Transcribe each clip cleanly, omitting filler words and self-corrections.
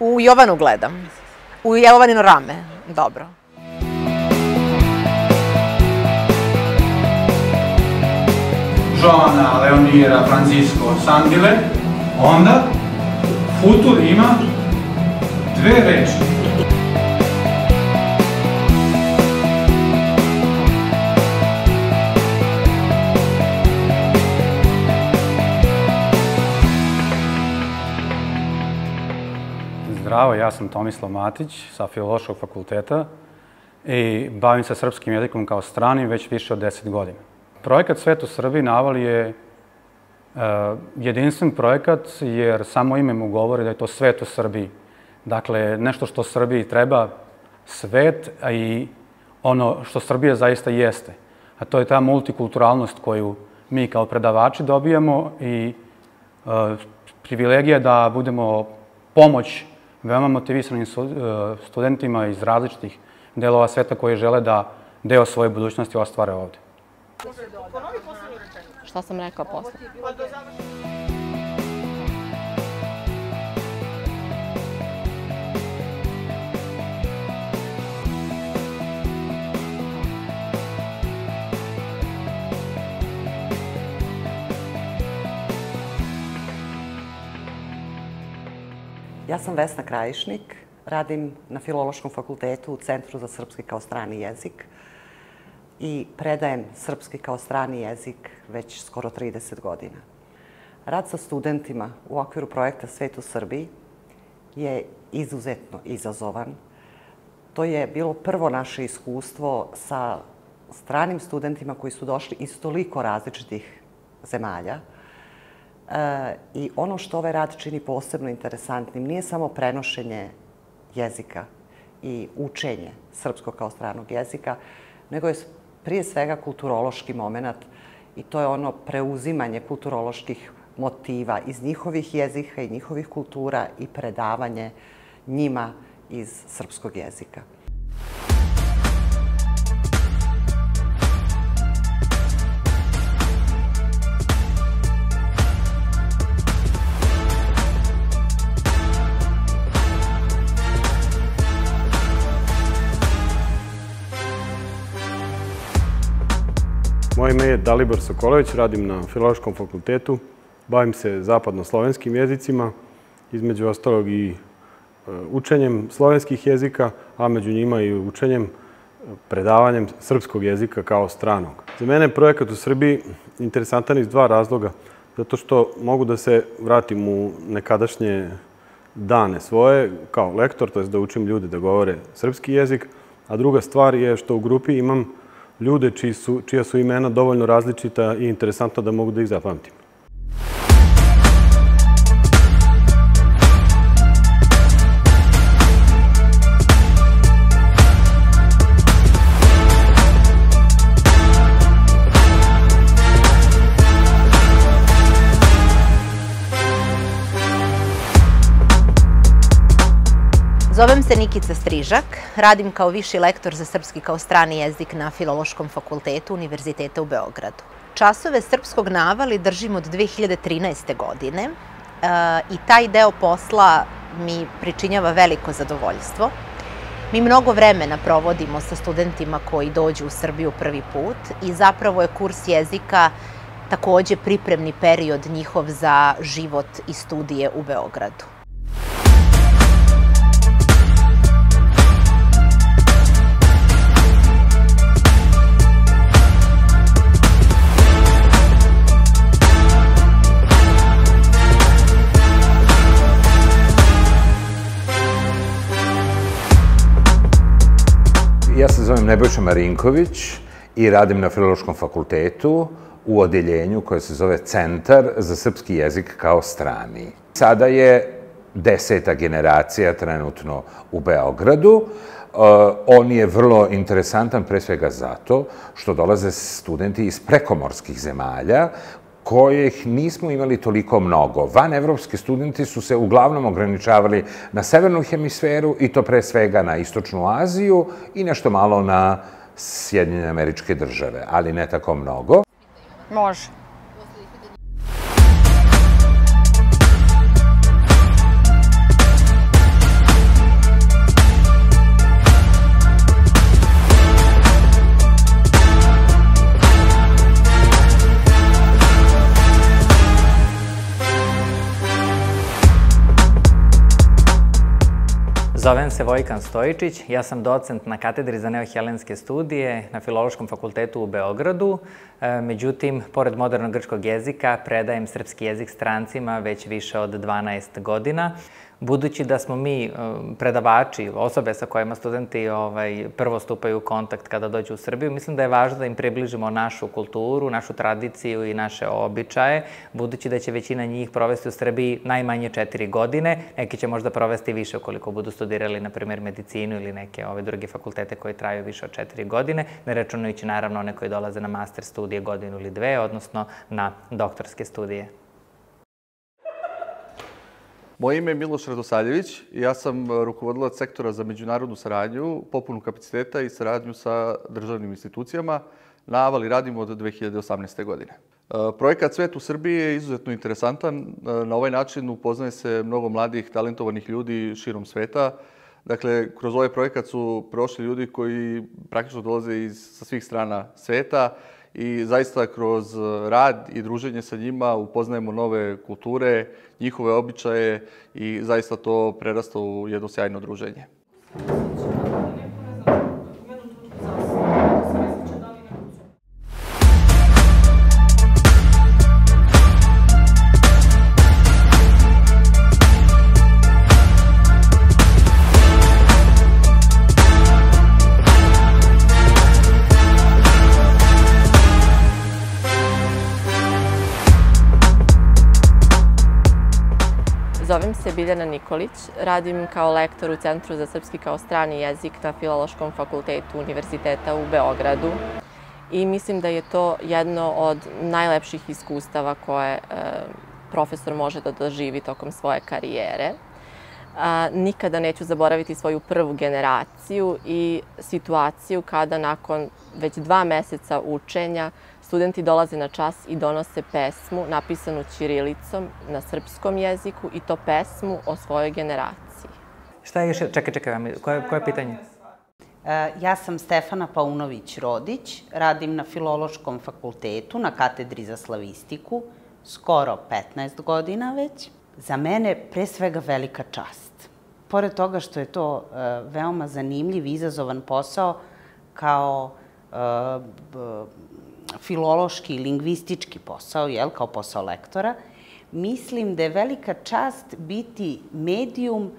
U Jovanu gledam. U Jovanino rame. Dobro. Joana Leonira Francisco Sandile. Onda futur ima dve reči. Zdravo, ja sam Tomislav Matić sa Filološkog fakulteta i bavim se srpskim jezikom kao stranim već više od 10 godina. Projekat Svet u Srbiji Naval je jedinstven projekat jer samo ime mu govori da je to svet u Srbiji. Dakle, nešto što Srbiji treba, svet, a i ono što Srbija zaista jeste. A to je ta multikulturalnost koju mi kao predavači dobijamo i privilegija da budemo pomoć veoma motivisanim studentima iz različitih delova sveta koji žele da deo svoje budućnosti ostvare ovde. Šta sam rekao posle? Ja sam Vesna Krajišnik, radim na Filološkom fakultetu u Centru za srpski kao strani jezik i predajem srpski kao strani jezik već skoro 30 godina. Rad sa studentima u okviru projekta Svet u Srbiji je izuzetno izazovan. To je bilo prvo naše iskustvo sa stranim studentima koji su došli iz toliko različitih zemalja. I ono što ovaj rad čini posebno interesantnim nije samo prenošenje jezika i učenje srpskog kao stranog jezika, nego je prije svega kulturološki moment i to je ono preuzimanje kulturoloških motiva iz njihovih jezika i njihovih kultura i predavanje njima iz srpskog jezika. Moje ime je Dalibor Sokolović, radim na Filološkom fakultetu, bavim se zapadno-slovenskim jezicima, između ostalog i učenjem slovenskih jezika, a među njima i učenjem, predavanjem srpskog jezika kao stranog. Za mene je projekat u Srbiji interesantan iz dva razloga, zato što mogu da se vratim u nekadašnje dane svoje kao lektor, to je da učim ljude da govore srpski jezik, a druga stvar je što u grupi imam ljude čija su imena dovoljno različita i interesantno da mogu da ih zapamtim. Zovem se Nikica Strižak, radim kao viši lektor za srpski kao strani jezik na Filološkom fakultetu Univerziteta u Beogradu. Časove srpskog navali držim od 2013. godine i taj deo posla mi pričinjava veliko zadovoljstvo. Mi mnogo vremena provodimo sa studentima koji dođu u Srbiju prvi put i zapravo je kurs jezika takođe pripremni period njihov za život i studije u Beogradu. Ja se zovem Nebojša Marinković i radim na Filološkom fakultetu u odeljenju koje se zove Centar za srpski jezik kao strani. Sada je 10. generacija trenutno u Beogradu. On je vrlo interesantan pre svega zato što dolaze studenti iz prekomorskih zemalja kojih nismo imali toliko mnogo. Vanevropski studenti su se uglavnom ograničavali na severnu hemisferu i to pre svega na Istočnu Aziju i nešto malo na Sjedinjene Američke Države, ali ne tako mnogo. Može. Zovem se Vojkan Stojičić, ja sam docent na katedri za neohelenske studije na Filološkom fakultetu u Beogradu. Međutim, pored modernog grčkog jezika, predajem srpski jezik strancima već više od 12 godina. Budući da smo mi predavači, osobe sa kojima studenti prvo stupaju u kontakt kada dođu u Srbiju, mislim da je važno da im približimo našu kulturu, našu tradiciju i naše običaje, budući da će većina njih provesti u Srbiji najmanje 4 godine, neki će možda provesti više ukoliko budu studirali, na primjer, medicinu ili neke druge fakultete koji traju više od 4 godine, ne računajući naravno one koji dolaze na master studije godinu ili dve, odnosno na doktorske studije. Moje ime je Miloš Radosavljević i ja sam rukovodilac sektora za međunarodnu saradnju, popunu kapaciteta i saradnju sa državnim institucijama. Na Avali radimo od 2018. godine. Projekat Svet u Srbiji je izuzetno interesantan. Na ovaj način upoznaje se mnogo mladih, talentovanih ljudi širom sveta. Dakle, kroz ovaj projekat su prošli ljudi koji praktično dolaze sa svih strana sveta i zaista kroz rad i druženje sa njima upoznajemo nove kulture, njihove običaje i zaista to prerasta u jedno sjajno druženje. Zovem se Biljana Nikolić, radim kao lektor u Centru za srpski kao strani jezik na Filološkom fakultetu Univerziteta u Beogradu i mislim da je to jedno od najlepših iskustava koje profesor može da doživi tokom svoje karijere. Nikada neću zaboraviti svoju prvu generaciju i situaciju kada nakon već 2 meseca učenja studenti dolaze na čas i donose pesmu napisanu ćirilicom na srpskom jeziku i to pesmu o svojoj generaciji. Šta je još? Čekaj, koje pitanje? Ja sam Stefana Paunović-Rodić, radim na Filološkom fakultetu na katedri za slavistiku, skoro 15 godina već. Za mene pre svega velika čast. Pored toga što je to veoma zanimljiv i izazovan posao kao filološki i lingvistički posao, kao posao lektora, mislim da je velika čast biti medijum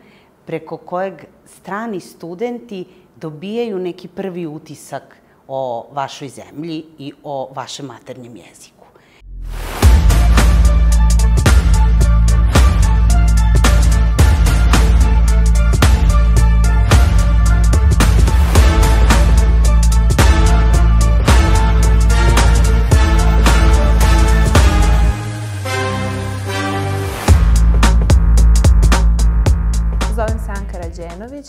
preko kojeg strani studenti dobijaju neki prvi utisak o vašoj zemlji i o vašem maternjem jeziku.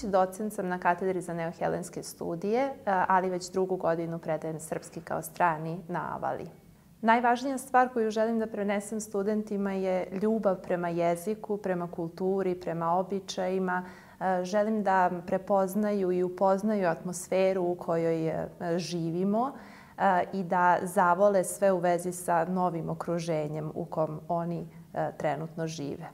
Docent sam na katedri za neohelenske studije, ali već 2. godinu predajem srpski kao strani na Avali. Najvažnija stvar koju želim da prenesem studentima je ljubav prema jeziku, prema kulturi, prema običajima. Želim da prepoznaju i upoznaju atmosferu u kojoj živimo i da zavole sve u vezi sa novim okruženjem u kom oni trenutno žive.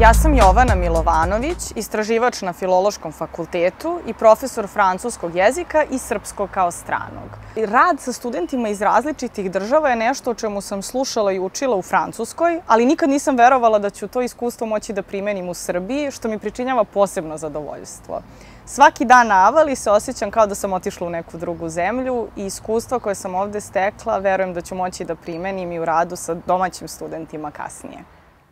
Ja sam Jovana Milovanović, istraživač na Filološkom fakultetu i profesor francuskog jezika i srpskog kao stranog. Rad sa studentima iz različitih država je nešto o čemu sam slušala i učila u Francuskoj, ali nikad nisam verovala da ću to iskustvo moći da primenim u Srbiji, što mi pričinjava posebno zadovoljstvo. Svaki dan na Avali se osjećam kao da sam otišla u neku drugu zemlju i iskustva koje sam ovde stekla verujem da ću moći da primenim i u radu sa domaćim studentima kasnije.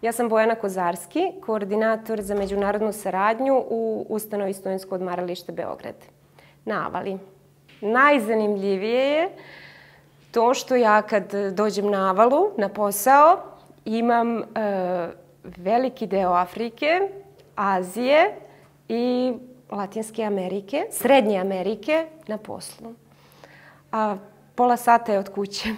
Ja sam Bojana Kozarski, koordinator za međunarodnu saradnju u ustanovi Studentsko odmaralište Beograd, na Avali. Najzanimljivije je to što ja kad dođem na Avalu, na posao, imam veliki deo Afrike, Azije i Latinske Amerike, Srednje Amerike na poslu. A pola sata je od kuće.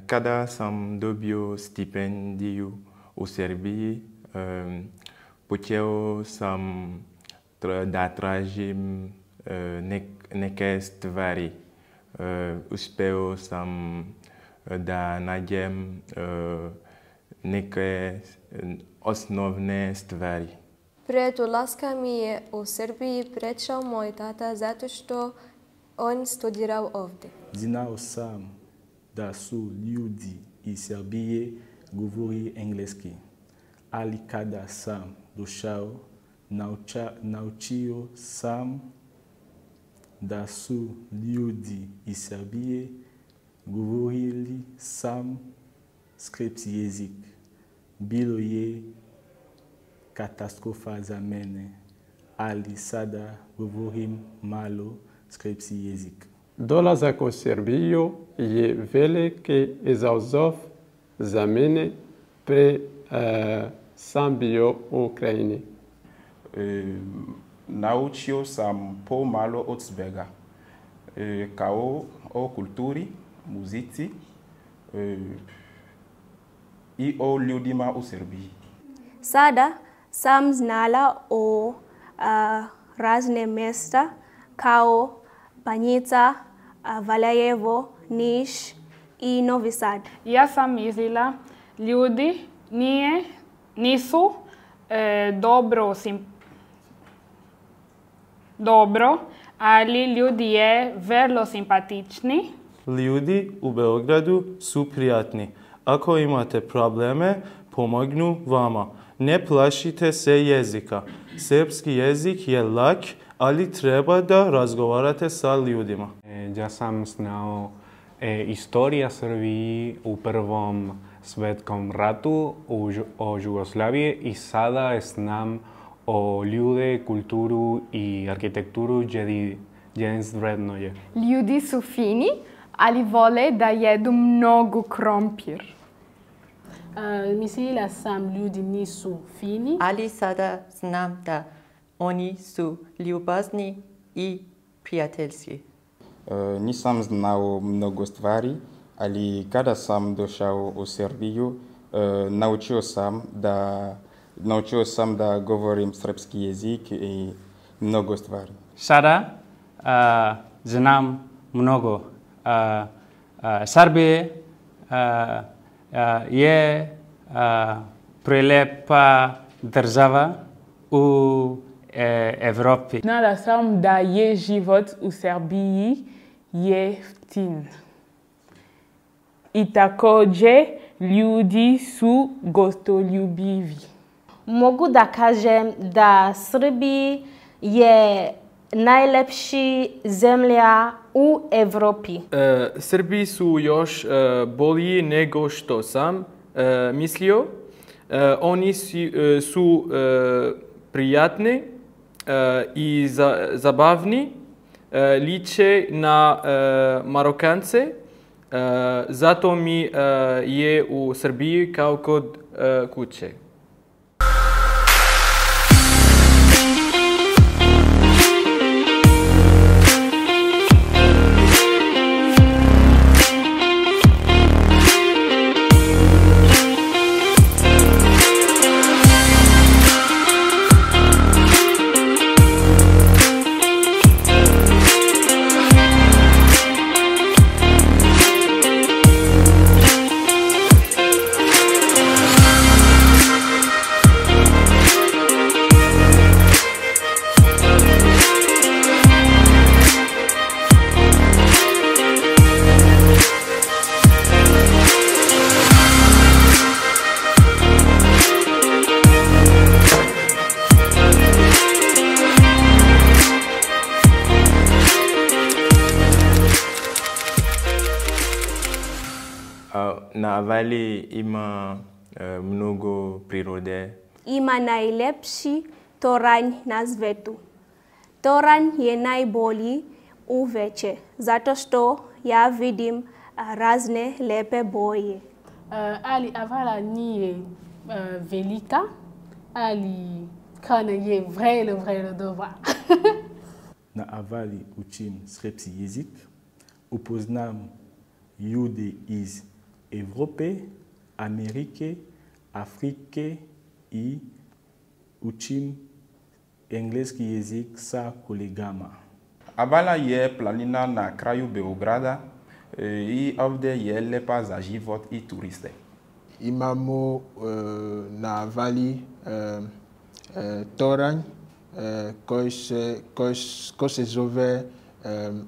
Kada sam dobio stipendiju u Srbiji, počeo sam da tražim neke stvari. Uspeo sam da nađem neke osnovne stvari. Pred ulaska mi je u Srbiji pričao moj tata zato što on studirao ovdje. Znao sam da su ljudi iz Srbije govori engleski, ali kada sam došao, naučio sam da su ljudi iz Srbije govorili sam srpski jezik. Bilo je katastrofa za mene, ali sada govorim malo srpski jezik. Dolazak u Srbiju je veliki izazov za mene, pre sam bio u Ukrajini. Naučio sam pomalo od svega, kao o kulturi, muzici i o ljudima u Srbiji. Sada sam znala o razne mjesta kao Banjica, Valjevo, Niš i Novi Sad. Ja sam mislila, ljudi nisu dobro, ali ljudi je vrlo simpatični. Ljudi u Beogradu su prijatni. Ako imate probleme, pomognu vama. Ne plašite se jezika. Srpski jezik je lak, ali treba da razgovarate sa ljudima. Ja sam znao istorija Srbije u Prvom svjetskom ratu o Jugoslaviji i sada znam o ljude, kulturu i arhitekturu jedinstveno je. Ljudi su fini, ali vole da jedu mnogo krompir. Mislila sam ljudi nisu fini. Ali sada znam da oni su ljubazni i prijateljski. Nisam znao mnogo stvari, ali kada sam došao u Srbiju, naučio sam da govorim srpski jezik i mnogo stvari. Sada znam mnogo. Srbija je prelepa država u Evropi. Znala sam da je život u Srbiji jeftin. I također ljudi su gostoljubivi. Mogu da kažem da Srbija je najlepša zemlja u Evropi. Srbi su još bolji nego što sam mislio. Oni su prijatni i zabavni, liče na Marokance. Zato mi je u Srbiji kao kod kuće. Na Avali ima mnogo prirode. Ima najlepši toranj na svetu. Toranj je najbolji uveče, zato što ja vidim razne lepe boje. Ali Avala nije velika, ali Kana je vrlo dobra. Na Avali učim srpski jezik, upoznam ljude iz Evrope, Amerike, Afrike i učim engleski jezik sa kolegama. Avala je planina na kraju Beograda i ovdje je lepa za život i turiste. Imamo na Avali toranj koji se zove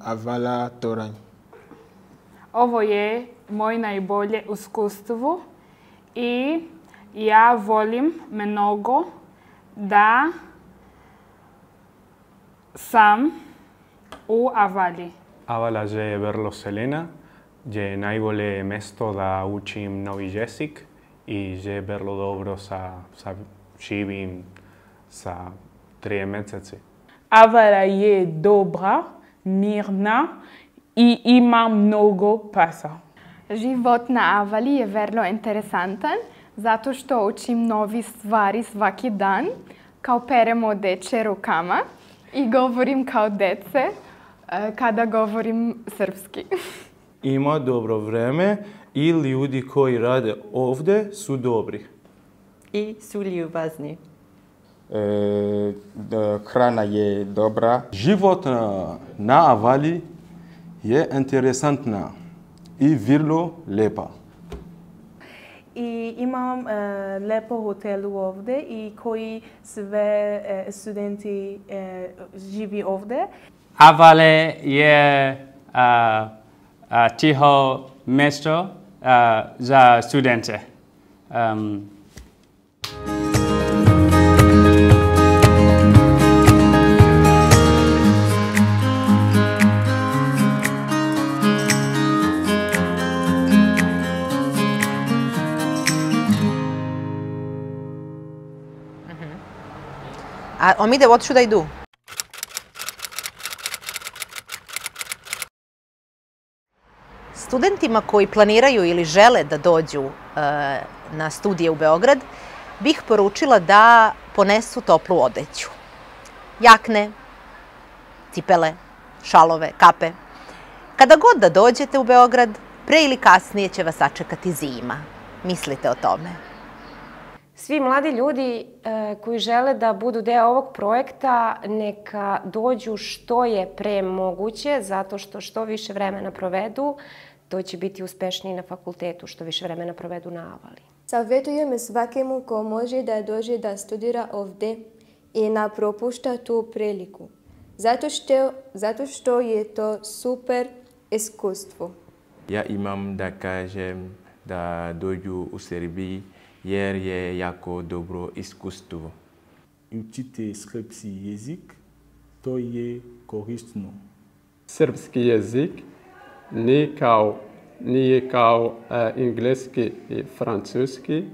Avala toranj. Ovo je moje najbolje iskustvo i ja volim mnogo da sam u Avali. Avala je vrlo zelena, je najbolje mesto da učim novi jezik i je vrlo dobro sa živim sa 3 mjeseci. Avala je dobra, mirna i ima mnogo pasa. Život na Avali je vrlo interesantan zato što učim novi stvari svaki dan, kao perem odeće rukama i govorim kao dece kada govorim srpski. Ima dobro vreme i ljudi koji rade ovdje su dobri. I su ljubazni. Hrana je dobra. Život na Avali je interesantna i vrlo lepa. I imam lepo hotelu ovdje i koji sve studenti živi ovdje. Avale je tiho mesto za studente. Omide, what should I do? Studentima koji planiraju ili žele da dođu na studije u Beograd, bih poručila da ponesu toplu odeću. Jakne, cipele, šalove, kape. Kada god da dođete u Beograd, pre ili kasnije će vas sačekati zima. Mislite o tome. Svi mladi ljudi koji žele da budu deo ovog projekta neka dođu što je pre moguće, zato što više vremena provedu, to će biti uspešniji na fakultetu, što više vremena provedu na Avali. Savjetujem svakemu ko može da dođe da studira ovdje i ne propušta tu priliku, zato što je to super iskustvo. Ja imam da kažem da dođu u Srbiji jer je jako dobro iskustvo. Učite srpski jezik, to je korisno. Srpski jezik nije kao engleski i francuski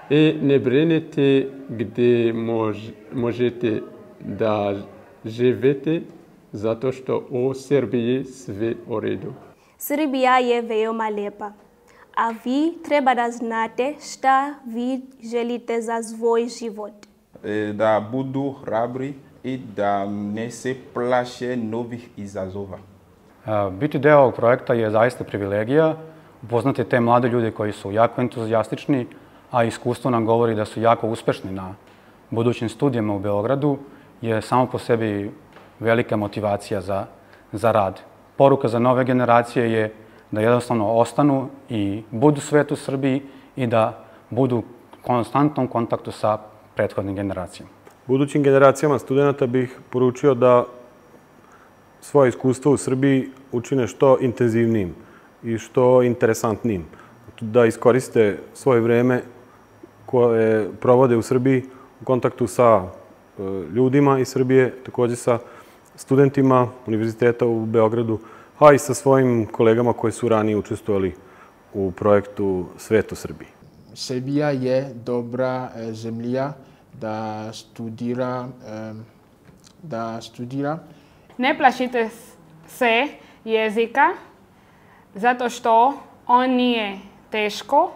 i ne brinite gdje možete da živite, zato što u Srbiji sve u redu. Srbija je veoma lepa, a vi treba da znate šta vi želite za svoj život. Da budu hrabri i da ne se plaše novih izazova. Biti deo ovog projekta je zaista privilegija. Upoznati te mlade ljude koji su jako entuzijastični, a iskustvo nam govori da su jako uspešni na budućim studijama u Beogradu, je samo po sebi velika motivacija za rad. Poruka za nove generacije je da jednostavno ostanu i budu svet u Srbiji i da budu u konstantnom kontaktu sa prethodnim generacijama. Budućim generacijama studenta bih poručio da svoje iskustvo u Srbiji učine što intenzivnijim i što interesantnijim. Da iskoriste svoje vreme koje provode u Srbiji u kontaktu sa ljudima iz Srbije, također sa studentima Univerziteta u Beogradu, a i sa svojim kolegama koji su ranije učestvovali u projektu Svet u Srbiji. Srbija je dobra zemlja da studira. Ne plašite se jezika, zato što on nije teško,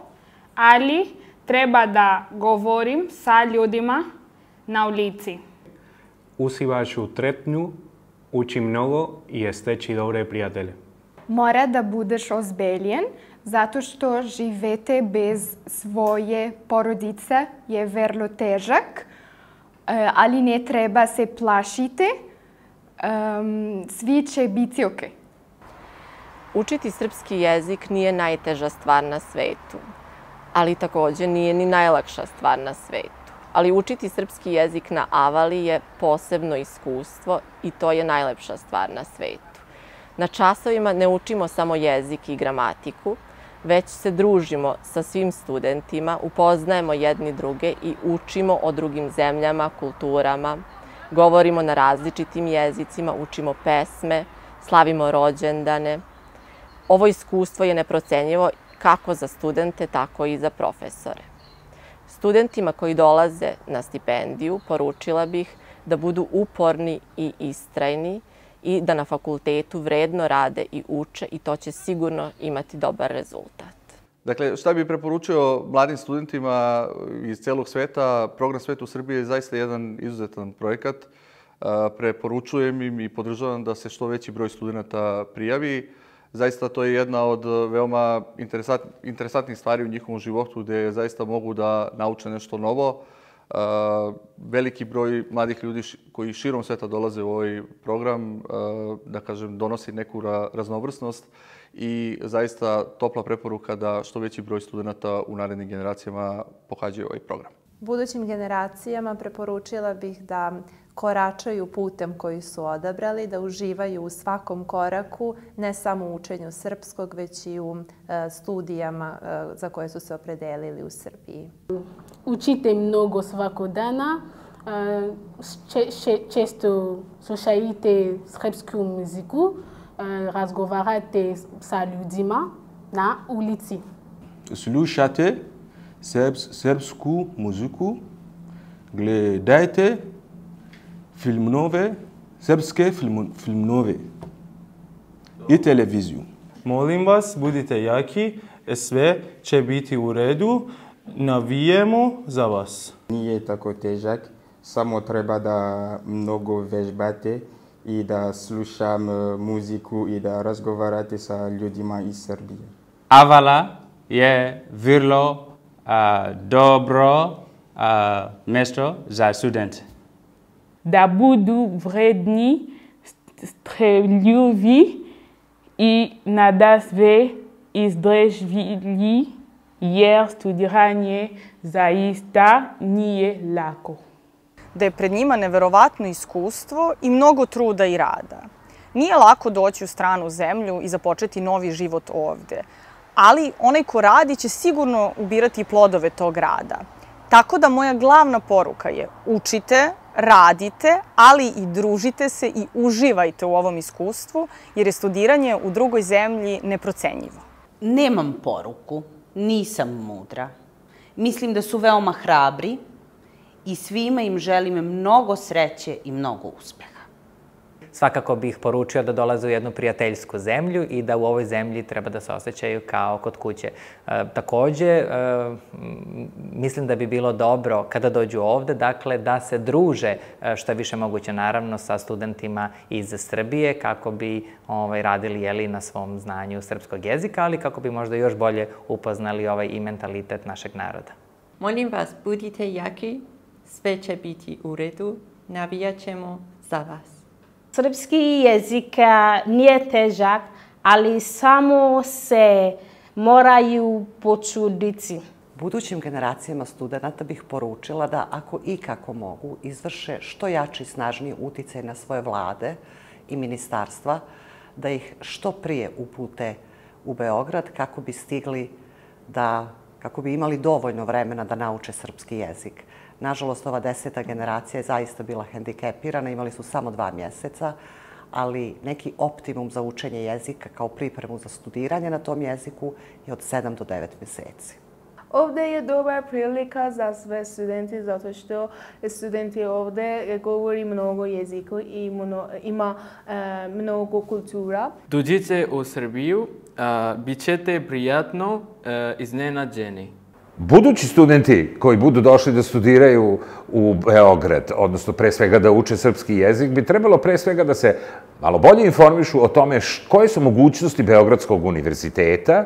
ali treba da govorim sa ljudima na ulici. Uživaš u tretnju, uči mnogo i steći dobre prijatelje. Mora da budeš ozbiljen, zato što živete bez svoje porodice je vrlo težak, ali ne treba se plašiti, svi će biti okej. Učiti srpski jezik nije najteža stvar na svetu, ali takođe nije ni najlakša stvar na svetu. Ali učiti srpski jezik na Avali je posebno iskustvo i to je najlepša stvar na svetu. Na časovima ne učimo samo jezik i gramatiku, već se družimo sa svim studentima, upoznajemo jedni druge i učimo o drugim zemljama, kulturama, govorimo na različitim jezicima, učimo pesme, slavimo rođendane. Ovo iskustvo je neprocenjivo kako za studente, tako i za profesore. Studentima koji dolaze na stipendiju poručila bih da budu uporni i istrajni i da na fakultetu vredno rade i uče i to će sigurno imati dobar rezultat. Dakle, šta bih preporučio mladim studentima iz celog sveta? Program Svet u Srbiji je zaista jedan izuzetan projekat. Preporučujem im i podržavam da se što veći broj studenta prijavi. Zaista to je jedna od veoma interesantnih stvari u njihovom životu gde zaista mogu da nauče nešto novo. Veliki broj mladih ljudi koji širom sveta dolaze u ovaj program, da kažem, donosi neku raznovrsnost i zaista topla preporuka da što veći broj studenta u narednim generacijama pohađaju ovaj program. Budućim generacijama preporučila bih da koračaju putem koji su odabrali, da uživaju u svakom koraku, ne samo u učenju srpskog, već i u studijama za koje su se opredelili u Srbiji. Učite mnogo svakog dana, često slušajte srpsku muziku, razgovarate sa ljudima na ulici. Slušate srpsku muziku, gledajte filmove, srpske filmove i televiziju. Molim vas, budite jaki, sve će biti u redu, navijemo za vas. Nije tako težak, samo treba da mnogo vežbate i da slušam muziku i da razgovarate sa ljudima iz Srbije. Avala je vrlo dobro mesto za studente. Da budu vredni, streljivi i nadasve izdržljivi, jer studiranje zaista nije lako. Da je pred njima neverovatno iskustvo i mnogo truda i rada. Nije lako doći u stranu zemlju i započeti novi život ovde, ali onaj ko radi će sigurno ubirati plodove tog rada. Tako da moja glavna poruka je učite, radite, ali i družite se i uživajte u ovom iskustvu, jer je studiranje u drugoj zemlji neprocenjivo. Nemam poruku, nisam mudra. Mislim da su veoma hrabri i svima im želim mnogo sreće i mnogo uspeha. Svakako bih poručio da dolaze u jednu prijateljsku zemlju i da u ovoj zemlji treba da se osjećaju kao kod kuće. Takođe, mislim da bi bilo dobro kada dođu ovde, dakle, da se druže što je više moguće, naravno, sa studentima iz Srbije, kako bi radili na svom znanju srpskog jezika, ali kako bi možda još bolje upoznali i mentalitet našeg naroda. Molim vas, budite jaki, sve će biti u redu, navijat ćemo za vas. Srpski jezik nije težak, ali samo se moraju počuditi. Budućim generacijama studenta bih poručila da ako i kako mogu izvrše što jači i snažniji uticaj na svoje vlade i ministarstva, da ih što prije upute u Beograd kako bi stigli kako bi imali dovoljno vremena da nauče srpski jezik. Nažalost, ova 10. generacija je zaista bila hendikepirana, imali su samo 2 mjeseca, ali neki optimum za učenje jezika kao pripremu za studiranje na tom jeziku je od 7 do 9 mjeseci. Ovde je dobra prilika za sve studenti, zato što studenti ovde govori mnogo jezika i ima mnogo kultura. Dođite u Srbiju, bit ćete prijatno iznenađeni. budući studenti koji budu došli da studiraju u Beograd, odnosno pre svega da uče srpski jezik, bi trebalo pre svega da se malo bolje informišu o tome koje su mogućnosti Beogradskog univerziteta,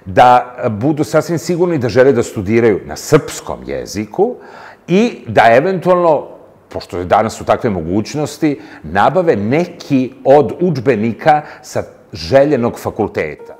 da budu sasvim sigurni da žele da studiraju na srpskom jeziku i da eventualno, pošto danas su takve mogućnosti, nabave neki od udžbenika sa željenog fakulteta.